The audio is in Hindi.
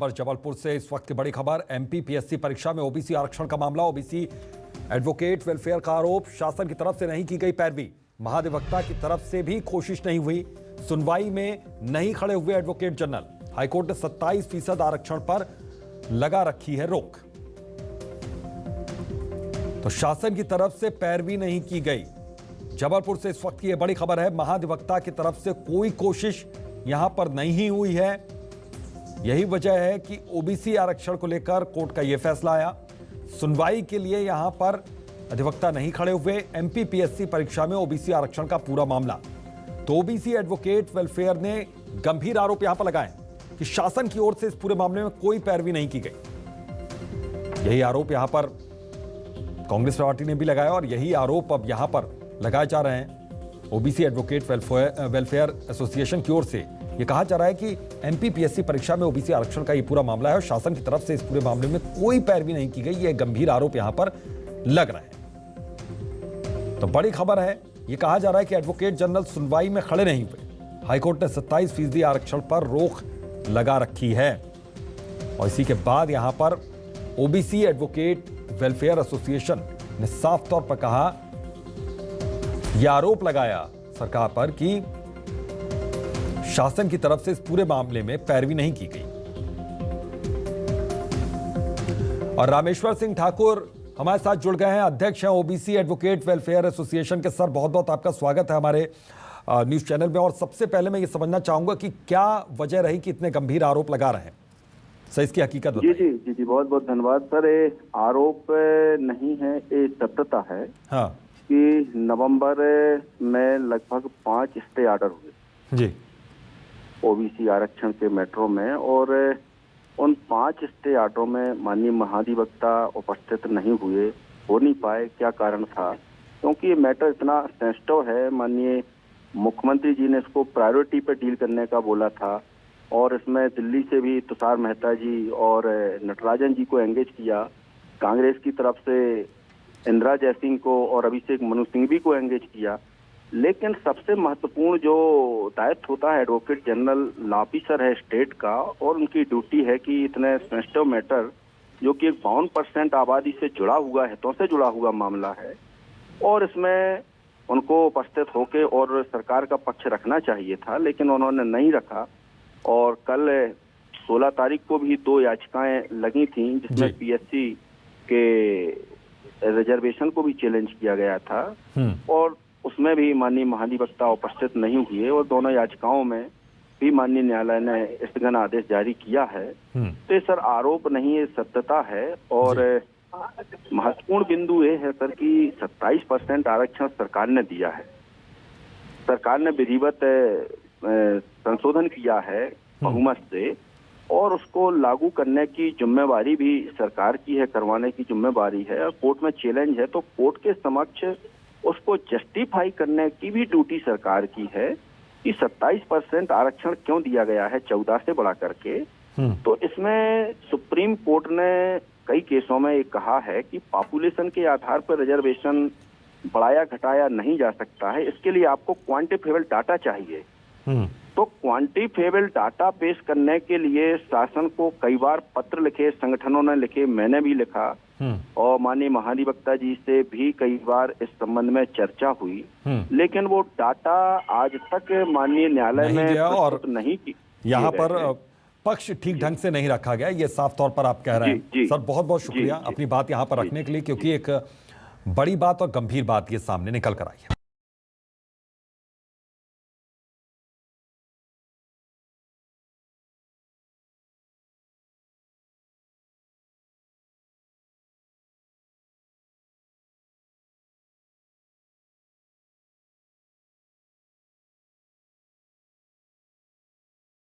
खबर जबलपुर से। इस वक्त की बड़ी खबर, एमपीपीएससी परीक्षा में ओबीसी आरक्षण का मामला। ओबीसी एडवोकेट वेलफेयर का आरोप, शासन की तरफ से नहीं की गई पैरवी, महाधिवक्ता की तरफ से भी कोशिश नहीं हुई, सुनवाई में नहीं खड़े हुए एडवोकेट जनरल। हाईकोर्ट ने 27% आरक्षण पर लगा रखी है रोक। तो शासन की तरफ से पैरवी नहीं की गई। जबलपुर से इस वक्त की यह बड़ी खबर है, महाधिवक्ता की तरफ से कोई कोशिश यहां पर नहीं हुई है। यही वजह है कि ओबीसी आरक्षण को लेकर कोर्ट का यह फैसला आया। सुनवाई के लिए यहां पर अधिवक्ता नहीं खड़े हुए। एमपीपीएससी परीक्षा में ओबीसी आरक्षण का पूरा मामला। तो ओबीसी एडवोकेट वेलफेयर ने गंभीर आरोप यहां पर लगाए कि शासन की ओर से इस पूरे मामले में कोई पैरवी नहीं की गई। यही आरोप यहां पर कांग्रेस पार्टी ने भी लगाया और यही आरोप अब यहां पर लगाए जा रहे हैं। ओबीसी एडवोकेट वेलफेयर एसोसिएशन की ओर से यह कहा जा रहा है कि एमपीपीएससी परीक्षा में ओबीसी आरक्षण का यह पूरा मामला है और शासन की तरफ से इस पूरे मामले में कोई पैरवी नहीं की गई। यह गंभीर आरोप यहां पर लग रहे हैं। तो बड़ी खबर है, यह कहा जा रहा है कि एडवोकेट जनरल सुनवाई में खड़े नहीं हुए। हाईकोर्ट ने 27% आरक्षण पर रोक लगा रखी है और इसी के बाद यहां पर ओबीसी एडवोकेट वेलफेयर एसोसिएशन ने साफ तौर पर कहा, यह आरोप लगाया सरकार पर कि शासन की तरफ से इस पूरे मामले में पैरवी नहीं की गई। और रामेश्वर सिंह ठाकुर हमारे साथ जुड़ गए हैं, अध्यक्ष हैं ओबीसी एडवोकेट वेलफेयर एसोसिएशन के। सर, बहुत बहुत आपका स्वागत है हमारे न्यूज चैनल में। और सबसे पहले मैं ये समझना चाहूंगा कि क्या वजह रही कि इतने गंभीर आरोप लगा रहे हैं, सर, इसकी हकीकत बताइए। जी, बहुत बहुत धन्यवाद सर। ये आरोप नहीं है, ये सत्यता है। हाँ। कि नवंबर में लगभग 5 स्टे ऑर्डर हुए जी ओबीसी आरक्षण के मेट्रो में, और उन 5 स्टे ऑर्डरों में माननीय महाधिवक्ता उपस्थित नहीं हुए, हो नहीं पाए। क्या कारण था? क्योंकि ये मैटर इतना सेंसिटिव है। माननीय मुख्यमंत्री जी ने इसको प्रायोरिटी पे डील करने का बोला था और इसमें दिल्ली से भी तुषार मेहता जी और नटराजन जी को एंगेज किया। कांग्रेस की तरफ से इंदिरा जयसिंह को और अभिषेक मनु सिंघवी को एंगेज किया। लेकिन सबसे महत्वपूर्ण जो दायित्व होता है एडवोकेट जनरल लॉ ऑफिसर है स्टेट का, और उनकी ड्यूटी है कि इतने सेंसिटिव मैटर जो कि 52% आबादी से जुड़ा हुआ है, हितों से जुड़ा हुआ मामला है, और इसमें उनको उपस्थित होकर और सरकार का पक्ष रखना चाहिए था, लेकिन उन्होंने नहीं रखा। और कल 16 तारीख को भी 2 याचिकाएं लगी थी जिसमें पीएससी के रिजर्वेशन को भी चैलेंज किया गया था, और उसमें भी माननीय महाधिवक्ता उपस्थित नहीं हुए, और दोनों याचिकाओं में भी माननीय न्यायालय ने स्थगन आदेश जारी किया है। तो सर आरोप नहीं, ये सत्यता है। और महत्वपूर्ण बिंदु ये है सर कि 27% आरक्षण सरकार ने दिया है। सरकार ने विधिवत संशोधन किया है बहुमत से, और उसको लागू करने की जिम्मेवारी भी सरकार की है, करवाने की जिम्मेवारी है। और कोर्ट में चैलेंज है तो कोर्ट के समक्ष उसको जस्टिफाई करने की भी ड्यूटी सरकार की है कि 27% आरक्षण क्यों दिया गया है 14 से बढ़ा करके। तो इसमें सुप्रीम कोर्ट ने कई केसों में ये कहा है कि पॉपुलेशन के आधार पर रिजर्वेशन बढ़ाया घटाया नहीं जा सकता है। इसके लिए आपको क्वांटिफिकेबल डाटा चाहिए। तो क्वांटिफिकेबल डाटा पेश करने के लिए शासन को कई बार पत्र लिखे, संगठनों ने लिखे, मैंने भी लिखा, और माननीय महाधिवक्ता जी से भी कई बार इस संबंध में चर्चा हुई, लेकिन वो डाटा आज तक माननीय न्यायालय में प्रस्तुत नहीं की। यहाँ पर पक्ष ठीक ढंग से नहीं रखा गया, ये साफ तौर पर आप कह रहे हैं। सर, बहुत बहुत शुक्रिया अपनी बात यहाँ पर रखने के लिए, क्योंकि एक बड़ी बात और गंभीर बात ये सामने निकल कर आई है।